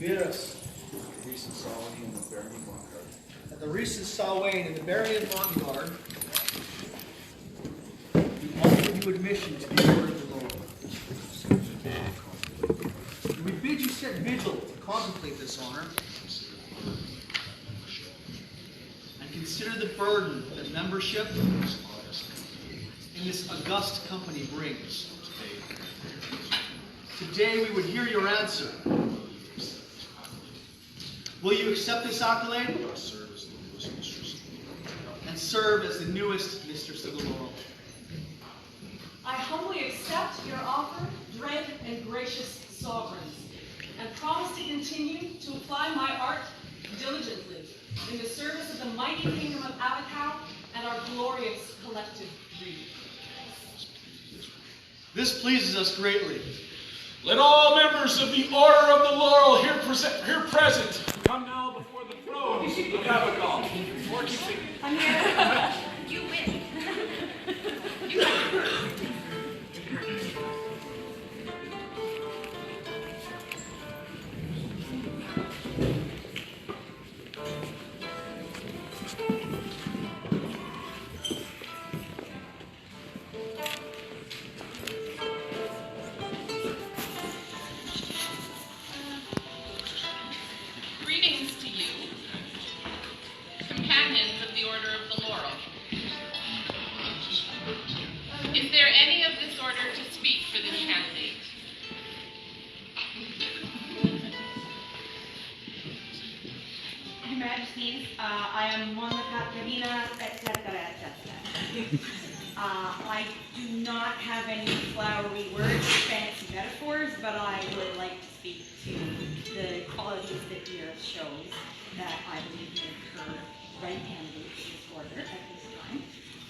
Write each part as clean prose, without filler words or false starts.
Bieiris. At the recent Samhain in the Bieiris de Romans, we offer you admission to the order of the Lord. We bid you set vigil to contemplate this honor and consider the burden that membership in this august company brings. Today we would hear your answer. Will you accept this accolade and serve as the newest mistress of the laurel? I humbly accept your offer, dread and gracious sovereigns, and promise to continue to apply my art diligently in the service of the mighty kingdom of Avacal and our glorious collective breed. This pleases us greatly. Let all members of the Order of the Laurel here present come now before the throne of Avacal. I'm here. You win. Greetings to you, companions of the Order of the Laurel. Is there any of this order to speak for this candidate? Your Majesties, I am Mona Katerina, etc., etc. I do not have any flowery words, fancy metaphors, but I would like to speak to the qualities that Bieiris shows that I believe make her right candidate for this order at this time.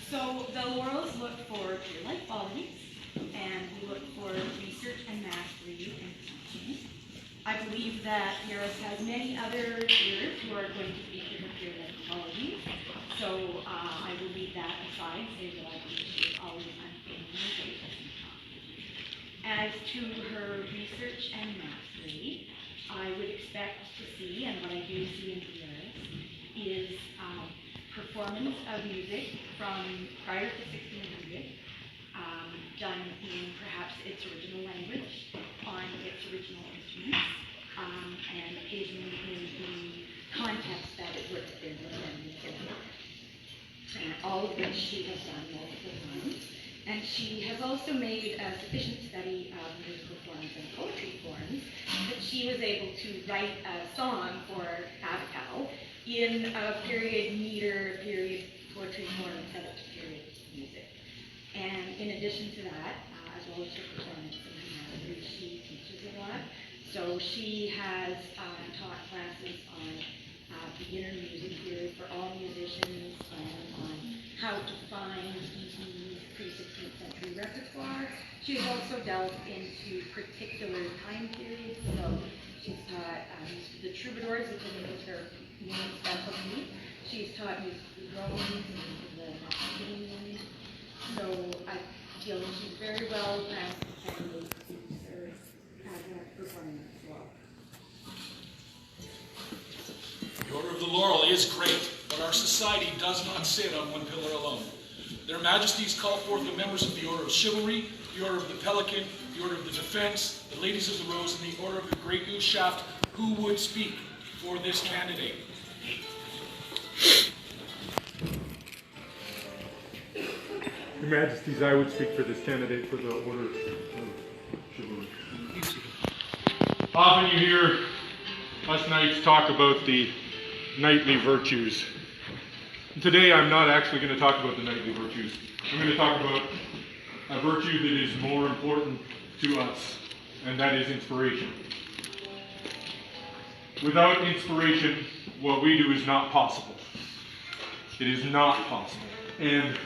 So the laurels look for peer-like qualities, and we look for research and mastery and teaching. I believe that Bieiris has many other peers who are going to speak to her peer-like qualities. So I will leave that aside, say that I believe she is always unfailing and gracious and kind. As to her research and mastery, I would expect to see, and what I do see in Bieiris, is performance of music from prior to 1600, done in perhaps its original language, on its original instruments, and occasionally in the context that it would have been within. All of which she has done multiple times. And she has also made a sufficient study of musical forms and poetry forms that she was able to write a song for Avacal in a period meter, period poetry form set up to period music. And in addition to that, as well as her performance and her mastery, she teaches a lot. So she has taught classes on beginner music theory for all musicians, and on how to find easy pre-16th century repertoire. She's also delved into particular time periods, so she's taught the troubadours, which I think is her main specialty. She's taught music of the Romans and the Macedonians. So I feel that she's very well rounded candidate to serve as a performance as well. The Order of the Laurel is great, but our society does not sit on one pillar alone. Their Majesties call forth the members of the Order of Chivalry, the Order of the Pelican, the Order of the Defense, the Ladies of the Rose, and the Order of the Great Goose Shaft, who would speak for this candidate. Your Majesties, I would speak for this candidate for the Order of Chivalry. Often you hear us knights talk about the knightly virtues. Today I'm not actually going to talk about the knightly virtues. I'm going to talk about a virtue that is more important to us, and that is inspiration. Without inspiration, what we do is not possible. It is not possible. And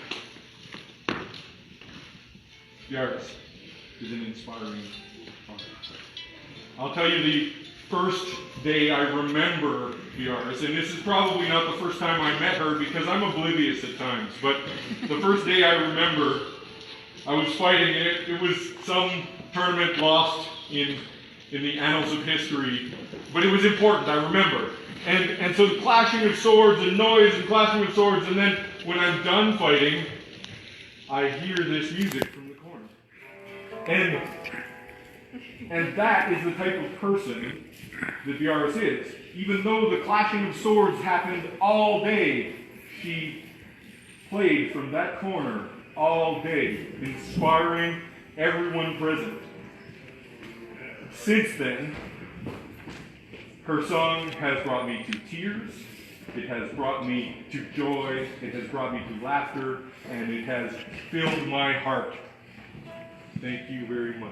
Bieiris is an inspiring father. I'll tell you the first day I remember Bieiris, and this is probably not the first time I met her because I'm oblivious at times, but the first day I remember, I was fighting, and it was some tournament lost in in the annals of history, but it was important, I remember. And so the clashing of swords and noise and clashing of swords, and then when I'm done fighting, I hear this music from the corner. And that is the type of person that Bieiris is. Even though the clashing of swords happened all day, she played from that corner all day, inspiring everyone present. Since then, her song has brought me to tears, it has brought me to joy, it has brought me to laughter, and it has filled my heart. Thank you very much.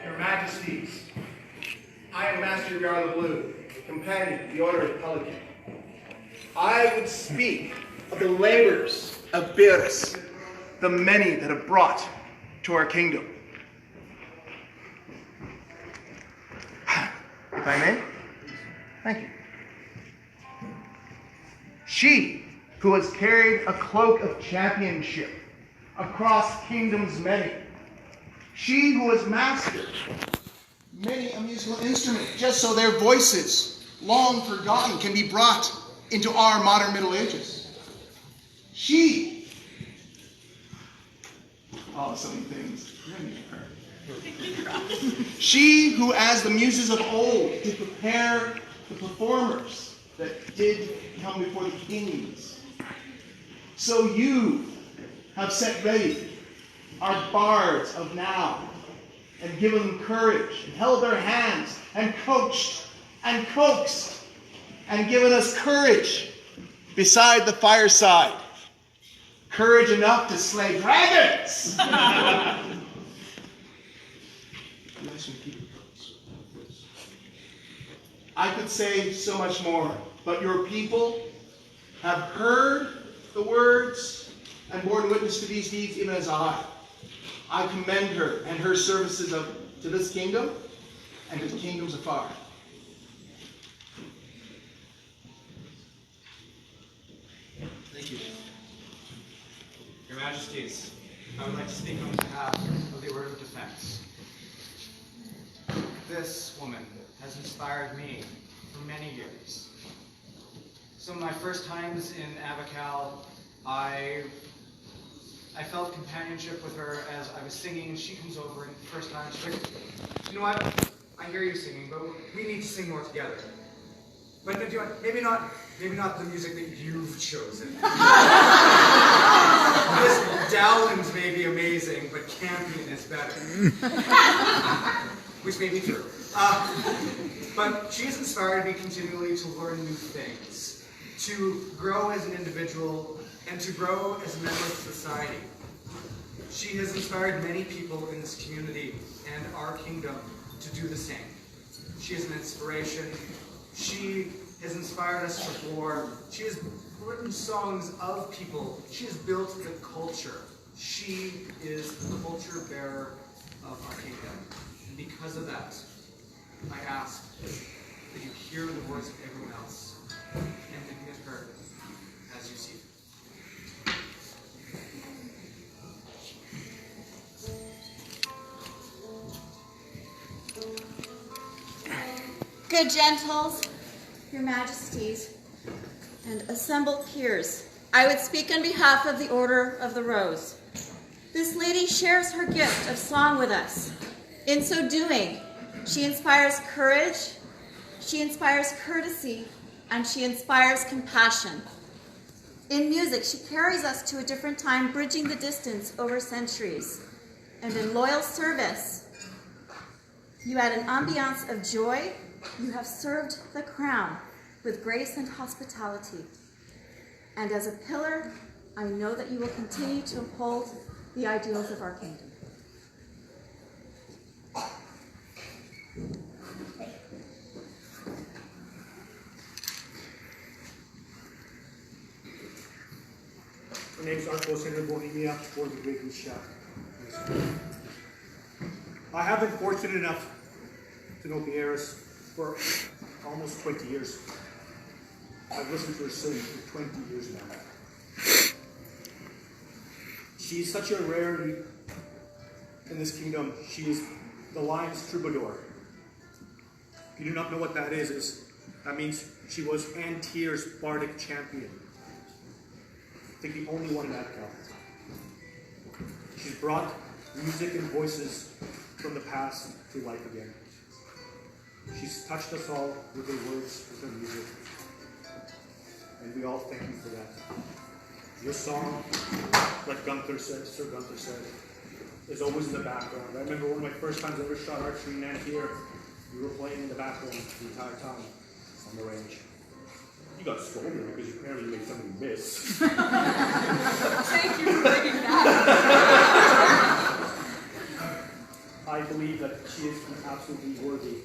Your Majesties, I am Master Bieiris the Blue, companion of the Order of Pelican. I would speak of the labors of Bieiris, the many that have brought to our kingdom. If I may? Thank you. She who has carried a cloak of championship across kingdoms many. She who has mastered many a musical instrument just so their voices, long forgotten, can be brought into our modern Middle Ages. She, so many things. She who, as the muses of old, did prepare the performers that did come before the kings. So you have set ready our bards of now, and given them courage, and held their hands, and coached, and coaxed, and given us courage beside the fireside. Courage enough to slay dragons! I could say so much more, but your people have heard the words and borne witness to these deeds even as I. I commend her and her services to this kingdom and to the kingdoms afar. Thank you. Your Majesties, I would like to speak on behalf of the Order of Defense. This woman has inspired me for many years. Some of my first times in Avacal, I felt companionship with her as I was singing, and she comes over, and the first time she's like, you know what, I hear you singing, but we need to sing more together. But maybe not the music that you've chosen. This Dowland may be amazing, but Campion is better. Which may be true. But she has inspired me continually to learn new things, to grow as an individual, and to grow as a member of society. She has inspired many people in this community and our kingdom to do the same. She is an inspiration. She has inspired us to war. She has written songs of people. She has built the culture. She is the culture bearer of our kingdom. And because of that, I ask that you hear the voice of everyone else and admit her as you see her. Good gentles, your majesties, and assembled peers, I would speak on behalf of the Order of the Rose. This lady shares her gift of song with us. In so doing, she inspires courage, she inspires courtesy, and she inspires compassion. In music, she carries us to a different time, bridging the distance over centuries. And in loyal service, you add an ambiance of joy. You have served the crown with grace and hospitality. And as a pillar, I know that you will continue to uphold the ideals of our kingdom. My name is Arco Senator Bohemia for the Great Goose Shack. I have been fortunate enough to know Bieiris for almost 20 years. I've listened to her sing for 20 years now. She's such a rarity in this kingdom. She is the lion's troubadour. If you do not know what that is that means she was Antier's bardic champion. I think the only one in Avacal. She's brought music and voices from the past to life again. She's touched us all with her words, with her music. And we all thank you for that. Your song, like Sir Gunther said, is always in the background. I remember one of my first times I ever shot archery in Nantier. You were playing in the background the entire time on the range. You got scolded because apparently you made somebody miss. Thank you for bringing that. I believe that she is an absolutely worthy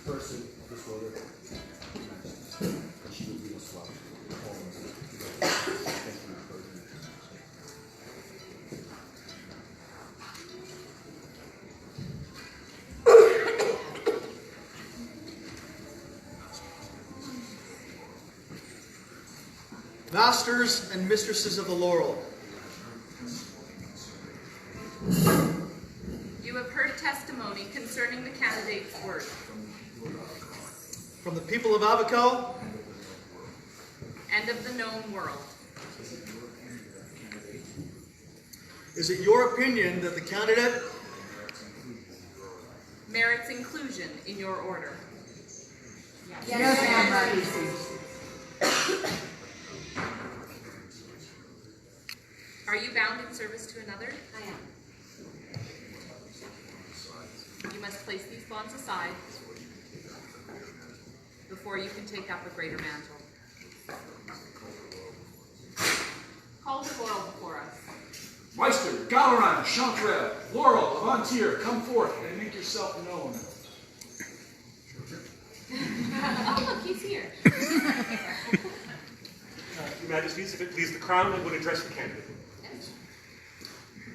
person of this order. And she will lead us well. Thank you for it. Masters and mistresses of the Laurel, You have heard testimony concerning the candidate's word. from the people of Avacal And of the known world. is it your opinion that the candidate Merits inclusion in your order. Yes, ma'am. Are you bound in service to another? I am. You must place these bonds aside before you can take up a greater mantle. Call the laurel before us. Meister, Galaran, Chantrel, Laurel, Avantier, come forth and make yourself known. Oh, he's here. Your Majesties, if it please the Crown, I would address the candidate.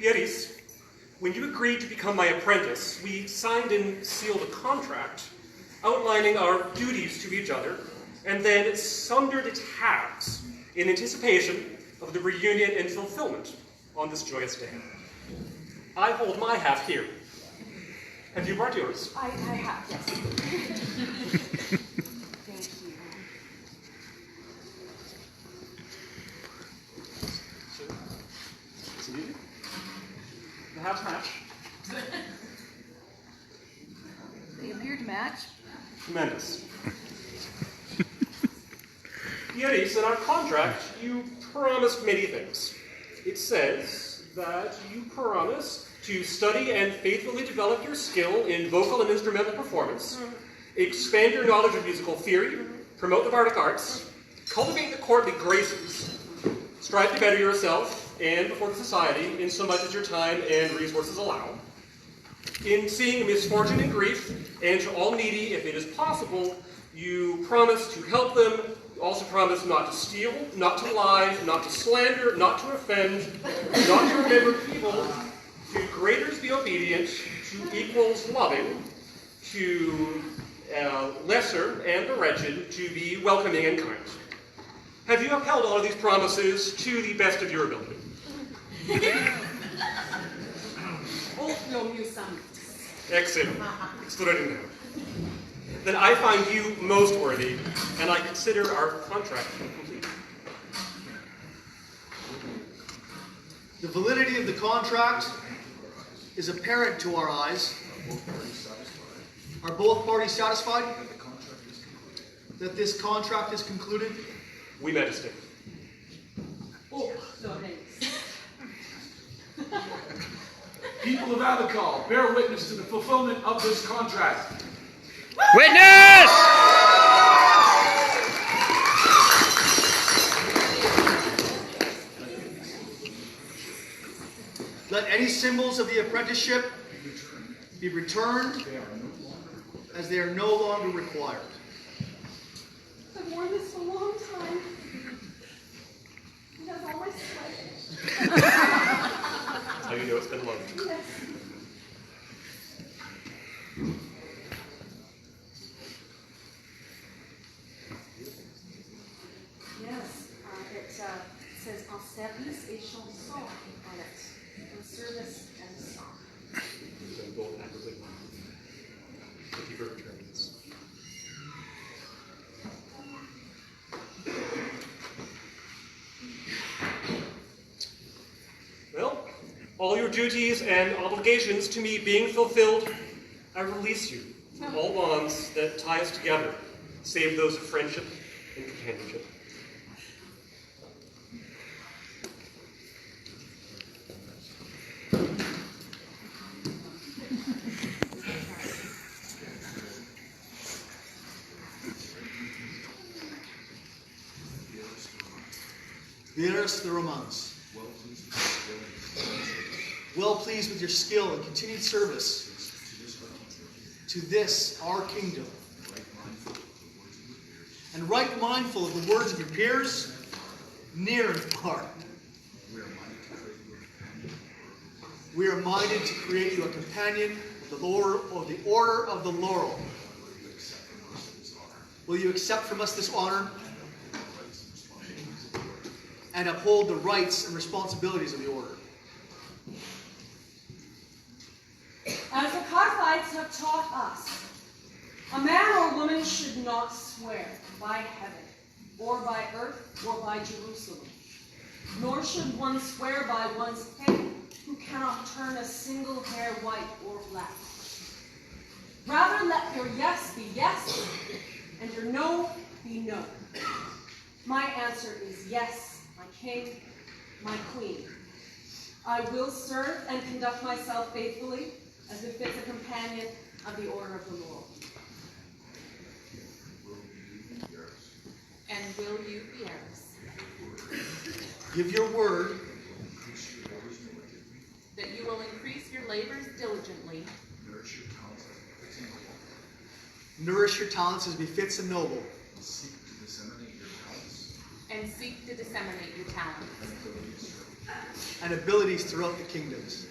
Bieiris, when you agreed to become my apprentice, we signed and sealed a contract outlining our duties to each other, and then sundered its halves in anticipation of the reunion and fulfillment on this joyous day. I hold my half here. Have you brought yours? I have, yes. Thank you. See? The halves match. They appear to match. Tremendous. Bieiris, in our contract, you promised many things. It says that you promise to study and faithfully develop your skill in vocal and instrumental performance, expand your knowledge of musical theory, promote the bardic arts, cultivate the courtly graces, strive to better yourself and before the society in so much as your time and resources allow. In seeing misfortune and grief, and to all needy, if it is possible, you promise to help them. You also promise not to steal, not to lie, not to slander, not to offend, not to remember evil, to graders be obedient, to equals loving, to lesser and the wretched to be welcoming and kind. Have you upheld all of these promises to the best of your ability? Excellent. Extraordinary. Then I find you most worthy, and I consider our contract complete. The validity of the contract is apparent to our eyes. Are both parties satisfied that this contract is concluded? We Majesty. Oh, so thanks. People of Avacal, bear witness to the fulfillment of this contract. Witness! Let any symbols of the apprenticeship be returned as they are no longer required. I've worn this a long time. It has all my sweat. How you know it's been loved. Yes. Yes, it says en service et chanson on it. your duties and obligations to me being fulfilled, I release you from all bonds that tie us together, save those of friendship and companionship. Bieiris de Romans, well pleased with your skill and continued service to this, our kingdom, and right mindful of the words of your peers, near and far. We are minded to create you a companion of the Order of the Laurel. Will you accept from us this honor and uphold the rights and responsibilities of the order? As the Carthites have taught us, a man or woman should not swear by heaven, or by earth, or by Jerusalem. Nor should one swear by one's head who cannot turn a single hair white or black. Rather let your yes be yes, and your no be no. My answer is yes, my king, my queen. I will serve and conduct myself faithfully, as befits a companion of the Order of the Laurel. And will you, Bieiris, Give your word that you will increase your labors diligently, nourish your talents as befits a noble, and seek to disseminate your talents and abilities throughout the kingdoms,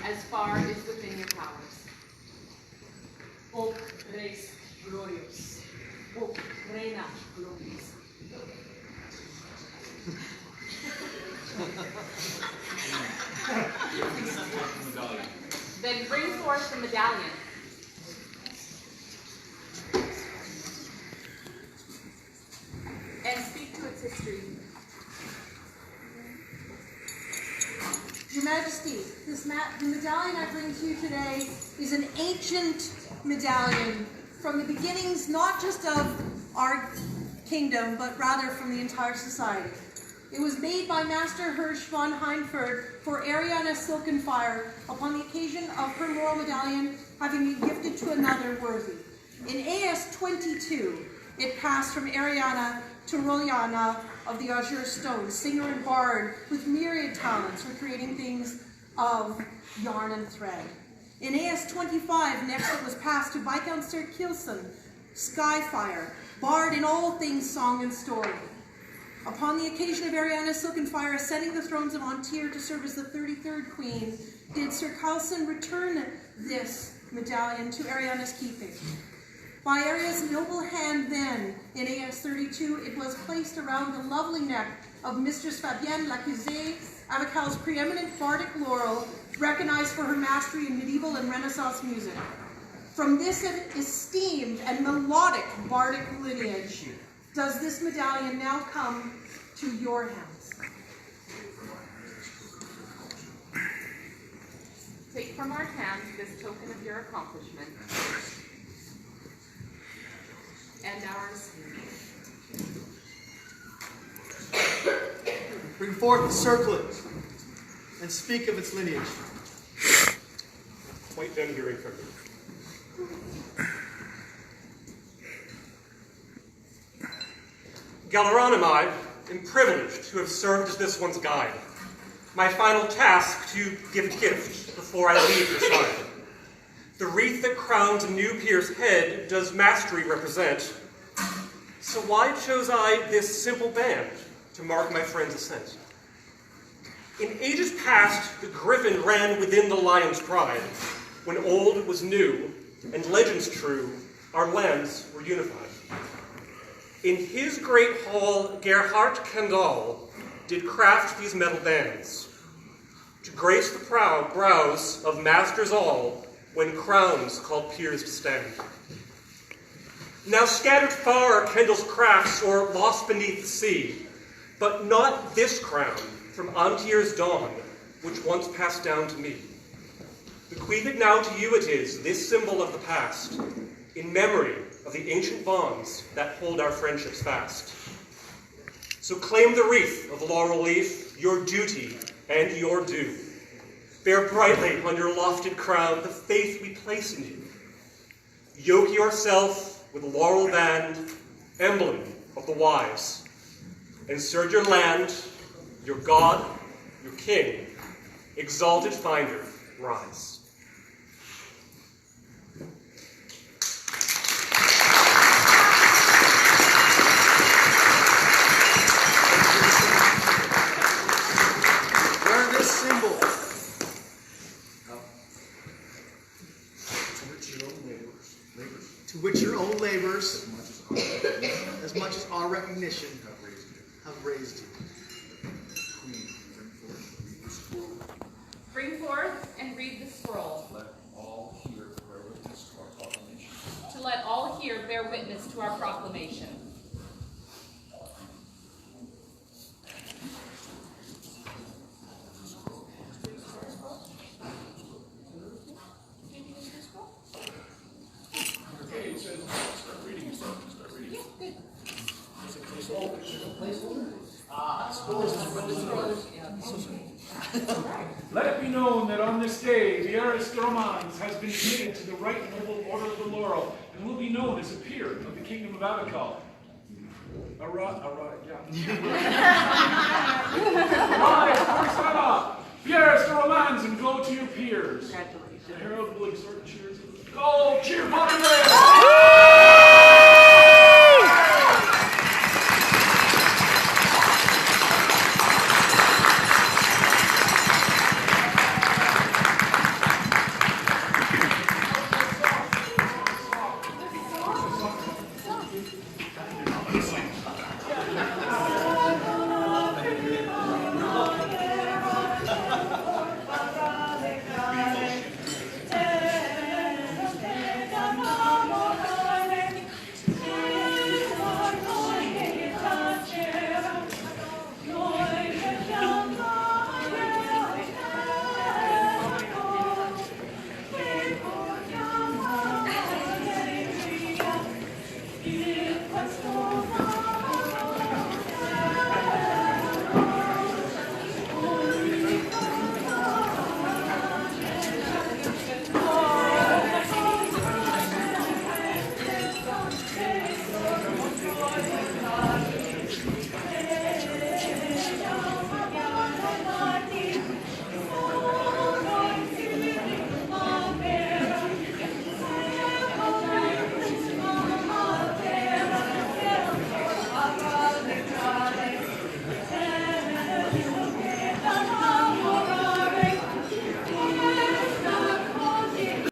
as far as within your powers. O Reis glorious, O Reina glorious. Then bring forth the medallion. And speak to its history. Your Majesty, the medallion I bring to you today is an ancient medallion from the beginnings not just of our kingdom, but rather from the entire society. It was made by Master Hirsch von Heinford for Ariana Silkenfire upon the occasion of her laurel medallion having been gifted to another worthy. In AS 22, it passed from Ariana to Roliana of the Azure Stone, singer and bard with myriad talents for creating things of yarn and thread. In AS 25, next it was passed to Viscount Kilson, Skyfire, bard in all things song and story. Upon the occasion of Ariana Silkenfire ascending the thrones of Antir to serve as the 33rd queen, did Sir Carlson return this medallion to Ariana's keeping. By Ariana's noble hand then, in AS 32, it was placed around the lovely neck of Mistress Fabienne Lacuzet, Avacal's preeminent bardic laurel, recognized for her mastery in medieval and Renaissance music. From this esteemed and melodic bardic lineage, does this medallion now come to your hands? Take from our hands this token of your accomplishment and ours. bring forth the circlet and speak of its lineage. Quite done hearing from you. Galaran and I am privileged to have served as this one's guide. My final task to give a gift before I leave your side. The wreath that crowns a new peer's head does mastery represent. So why chose I this simple band to mark my friend's ascent? In ages past, the griffin ran within the lion's pride. When old was new, and legends true, our lands were unified. In his great hall, Gerhard Kendall did craft these metal bands to grace the proud brows of masters all when crowns called peers to stand. Now scattered far are Kendall's crafts or lost beneath the sea, but not this crown from Antier's dawn, which once passed down to me. Bequeathed now to you it is, this symbol of the past, in memory of the ancient bonds that hold our friendships fast. So claim the wreath of laurel leaf, your duty and your due. Bear brightly on your lofted crown the faith we place in you. Yoke yourself with laurel band, emblem of the wise, and serve your land, your God, your King, exalted finder, rise. Wear this symbol to which your own labors, as much as our recognition, have raised you. Bring forth and read the scroll. Let all here bear witness to our proclamation. To let all here bear witness to our proclamation. Okay, it says start reading. Start reading. Good. Let it be known that on this day, Bieiris de Romans has been admitted to the right noble order of the Laurel, and will be known as a peer of the kingdom of Avacal. Bieiris de Romans, and go to your peers. The herald will exhort cheers. Go, cheer, Bieiris!